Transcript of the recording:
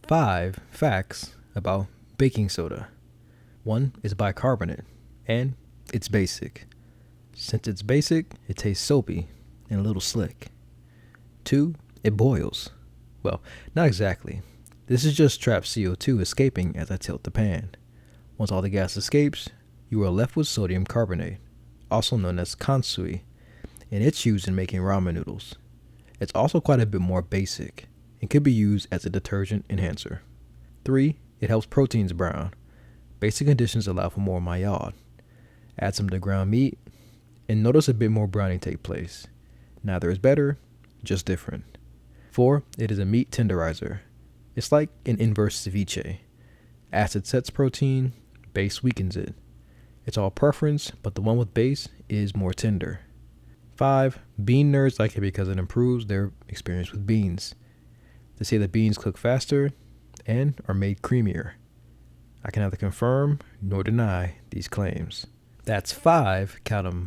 5 facts about baking soda. 1 is bicarbonate, and it's basic. Since it's basic, it tastes soapy and a little slick. 2, it boils. Well, not exactly. This is just trapped CO2 escaping as I tilt the pan. Once all the gas escapes, you are left with sodium carbonate, also known as kansui, and it's used in making ramen noodles. It's also quite a bit more basic and could be used as a detergent enhancer. 3, it helps proteins brown. Basic conditions allow for more maillard. Add some to ground meat, and notice a bit more browning take place. Neither is better, just different. 4, it is a meat tenderizer. It's like an inverse ceviche. Acid sets protein, base weakens it. It's all preference, but the one with base is more tender. 5, bean nerds like it because it improves their experience with beans. They say that beans cook faster and are made creamier. I can neither confirm nor deny these claims. That's 5, count 'em,